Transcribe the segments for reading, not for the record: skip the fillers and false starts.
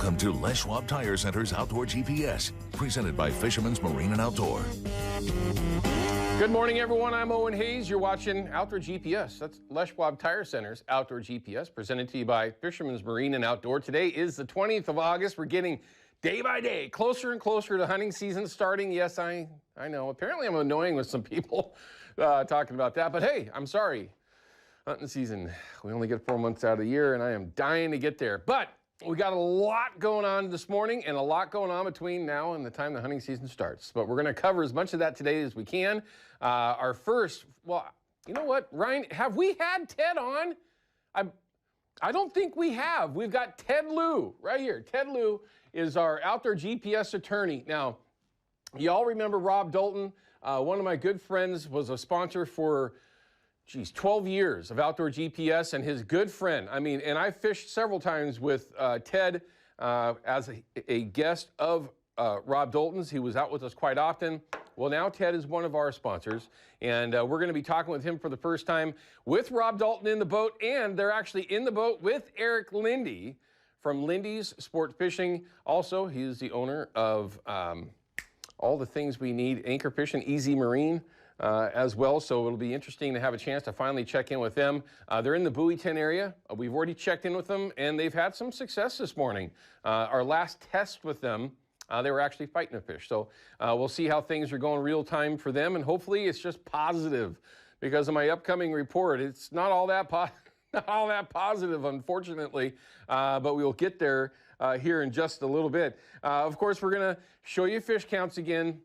Welcome to Les Schwab Tire Center's Outdoor GPS, presented by Fisherman's Marine and Outdoor. Good morning, everyone. I'm Owen Hayes. You're watching Outdoor GPS. That's Les Schwab Tire Center's Outdoor GPS, presented to you by Fisherman's Marine and Outdoor. Today is the 20th of August. We're getting day by day closer and closer to hunting season starting. Yes, I know. Apparently, I'm annoying with some people talking about that. But hey, I'm sorry. Hunting season, we only get 4 months out of the year, and I am dying to get there. But we got a lot going on this morning and a lot going on between now and the time the hunting season starts. But we're going to cover as much of that today as we can. Our first, well, you know what, Ryan, have we had Ted on? I don't think we have. We've got Ted Lieu right here. Ted Lieu is our Outdoor GPS attorney. Now, you all remember Rob Dalton. One of my good friends was a sponsor for 12 years of Outdoor GPS, and his good friend. And I fished several times with Ted as a guest of Rob Dalton's. He was out with us quite often. Well, now Ted is one of our sponsors, and we're going to be talking with him for the first time with Rob Dalton in the boat, and they're actually in the boat with Eric Lindy from Lindy's Sport Fishing. Also, he is the owner of all the things we need, Anchor Fishing, Easy Marine, as well. So it'll be interesting to have a chance to finally check in with them. They're in the Buoyton area. We've already checked in with them, and they've had some success this morning. Our last test with them, they were actually fighting a fish. So we'll see how things are going real time for them, and hopefully it's just positive, because of my upcoming report, it's not all that positive, unfortunately, but we'll get there here in just a little bit. Of course, we're going to show you fish counts again.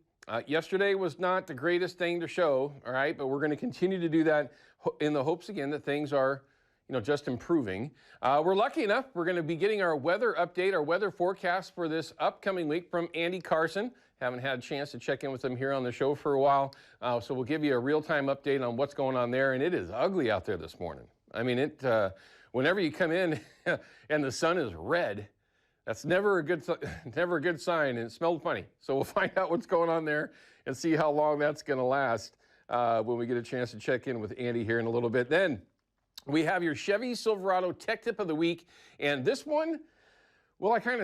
Yesterday was not the greatest thing to show, all right, but we're going to continue to do that in the hopes, again, that things are, just improving. We're lucky enough, we're going to be getting our weather update, our weather forecast for this upcoming week from Andy Carson. Haven't had a chance to check in with him here on the show for a while, so we'll give you a real-time update on what's going on there, and it is ugly out there this morning. Whenever you come in and the sun is red, that's never a good sign, and it smelled funny. So we'll find out what's going on there and see how long that's going to last when we get a chance to check in with Andy here in a little bit. Then we have your Chevy Silverado Tech Tip of the Week, and this one, well, I kind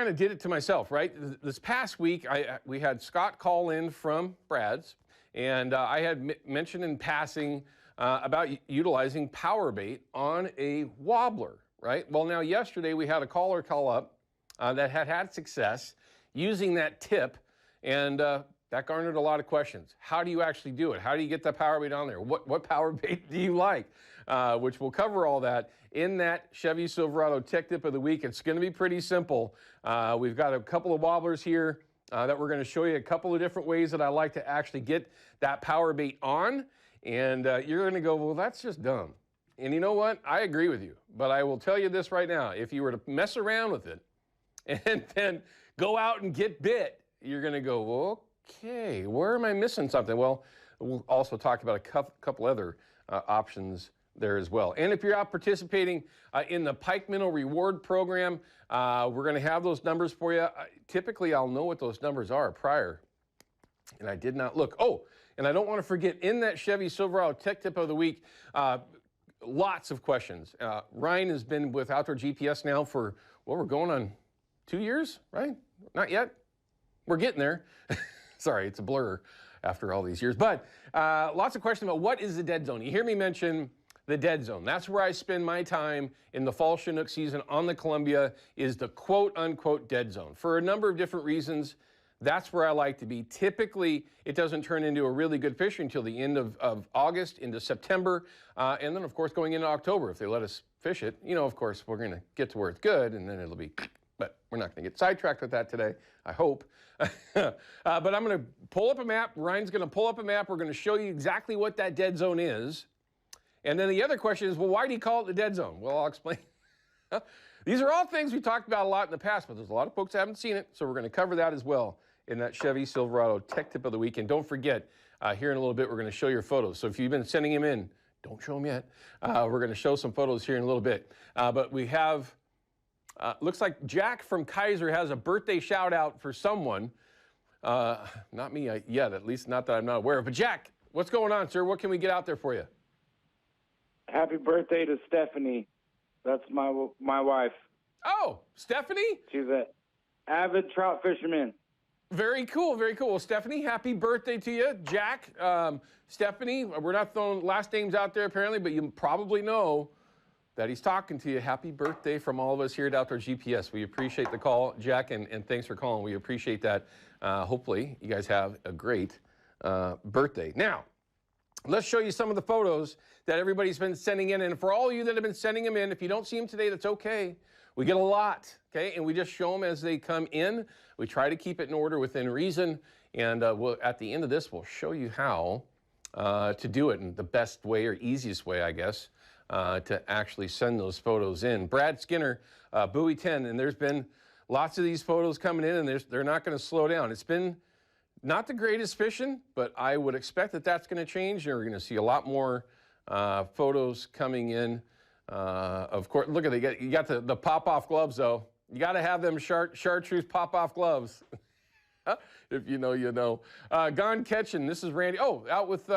of did it to myself, right? This past week, we had Scott call in from Brad's, and I had mentioned in passing about utilizing power bait on a wobbler, right? Well, now yesterday we had a caller call up that had success using that tip, and that garnered a lot of questions. How do you actually do it? How do you get the power bait on there? What power bait do you like? Which we'll cover all that in that Chevy Silverado Tech Tip of the Week. It's going to be pretty simple. We've got a couple of wobblers here that we're going to show you a couple of different ways that I like to actually get that power bait on, and you're going to go, well, that's just dumb. And you know what? I agree with you, but I will tell you this right now. If you were to mess around with it and then go out and get bit, you're going to go, well, okay, where am I missing something? Well, we'll also talk about a couple other options there as well. And if you're out participating in the Pike Minnow Reward Program, we're going to have those numbers for you. Typically, I'll know what those numbers are prior, and I did not look. Oh, and I don't want to forget, in that Chevy Silverado Tech Tip of the Week, lots of questions. Ryan has been with Outdoor GPS now for, well, we're going on 2 years, right? Not yet. We're getting there. Sorry, it's a blur after all these years. But lots of questions about what is the dead zone. You hear me mention the dead zone. That's where I spend my time in the fall Chinook season on the Columbia, is the quote-unquote dead zone. For a number of different reasons, that's where I like to be. Typically, it doesn't turn into a really good fish until the end of August into September. And then, of course, going into October, if they let us fish it, of course, we're going to get to where it's good, and then it'll be, but we're not going to get sidetracked with that today, I hope. But I'm going to pull up a map. Ryan's going to pull up a map. We're going to show you exactly what that dead zone is. And then the other question is, well, why do you call it the dead zone? Well, I'll explain. These are all things we talked about a lot in the past, but there's a lot of folks that haven't seen it, so we're going to cover that as well in that Chevy Silverado Tech Tip of the Week. And don't forget, here in a little bit, we're going to show your photos. So if you've been sending them in, don't show them yet. We're going to show some photos here in a little bit. But we have, looks like Jack from Kaiser has a birthday shout out for someone. Not me yet, at least not that I'm not aware of. But Jack, what's going on, sir? What can we get out there for you? Happy birthday to Stephanie. That's my wife. Oh, Stephanie? She's an avid trout fisherman. Very cool, very cool. Well, Stephanie, happy birthday to you. Jack, Stephanie, we're not throwing last names out there apparently, but you probably know that he's talking to you. Happy birthday from all of us here at Outdoor GPS. We appreciate the call, Jack, and thanks for calling. We appreciate that. Hopefully, you guys have a great birthday. Now, let's show you some of the photos that everybody's been sending in. And for all of you that have been sending them in, if you don't see them today, that's okay. We get a lot, okay? And we just show them as they come in. We try to keep it in order within reason. And at the end of this, we'll show you how to do it in the best way or easiest way, I guess, to actually send those photos in. Brad Skinner, Buoy 10, and there's been lots of these photos coming in, and they're not going to slow down. It's been not the greatest fishing, but I would expect that that's going to change. You're going to see a lot more photos coming in. Of course, look at it. You got the pop-off gloves, though. You got to have them chartreuse pop-off gloves. If you know, you know. Gone Catching. This is Randy. Oh, out with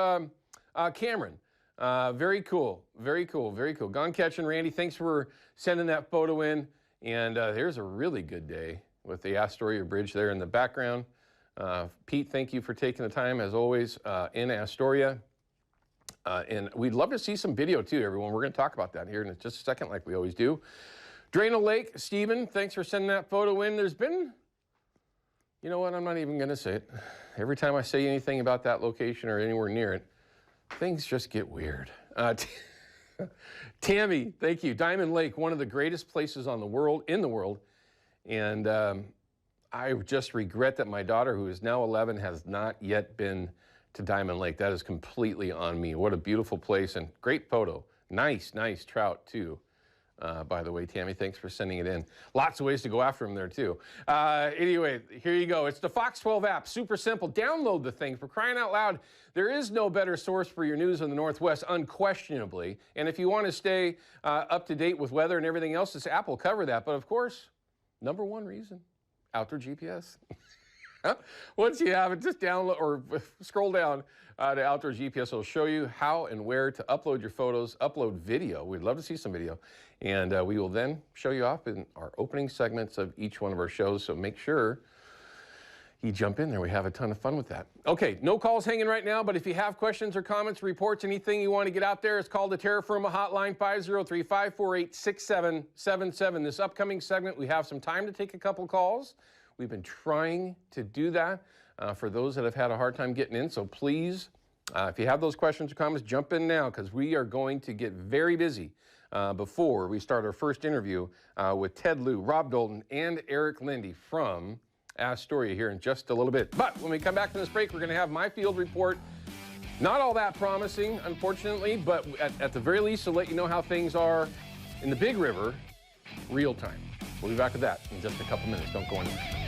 Cameron. Very cool. Very cool. Very cool. Gone Catching, Randy. Thanks for sending that photo in. And here's a really good day with the Astoria Bridge there in the background. Pete, thank you for taking the time, as always, in Astoria. And we'd love to see some video, too, everyone. We're going to talk about that here in just a second, like we always do. Drano Lake, Stephen, thanks for sending that photo in. There's been, you know what, I'm not even going to say it. Every time I say anything about that location or anywhere near it, things just get weird. Tammy, thank you. Diamond Lake, one of the greatest places in the world. And I just regret that my daughter, who is now 11, has not yet been to Diamond Lake. That is completely on me. What a beautiful place and great photo. Nice trout, too. By the way, Tammy, thanks for sending it in. Lots of ways to go after them there, too. Anyway, here you go. It's the Fox 12 app. Super simple. Download the thing. For crying out loud, there is no better source for your news in the Northwest, unquestionably. And if you want to stay up to date with weather and everything else, this app will cover that. But, of course, number one reason, Outdoor GPS. Once you have it, just download or scroll down to Outdoor GPS. It'll show you how and where to upload your photos, upload video. We'd love to see some video. And we will then show you off in our opening segments of each one of our shows. So make sure you jump in there. We have a ton of fun with that. Okay, no calls hanging right now, but if you have questions or comments, reports, anything you want to get out there, it's called the Terra Firma Hotline, 503-548-6777. This upcoming segment, we have some time to take a couple calls. We've been trying to do that for those that have had a hard time getting in. So please, if you have those questions or comments, jump in now because we are going to get very busy before we start our first interview with Ted Lieu, Rob Dalton, and Eric Lindy from Astoria here in just a little bit. But when we come back from this break, we're going to have my field report. Not all that promising, unfortunately, but at the very least to let you know how things are in the Big River real time. We'll be back with that in just a couple minutes. Don't go anywhere.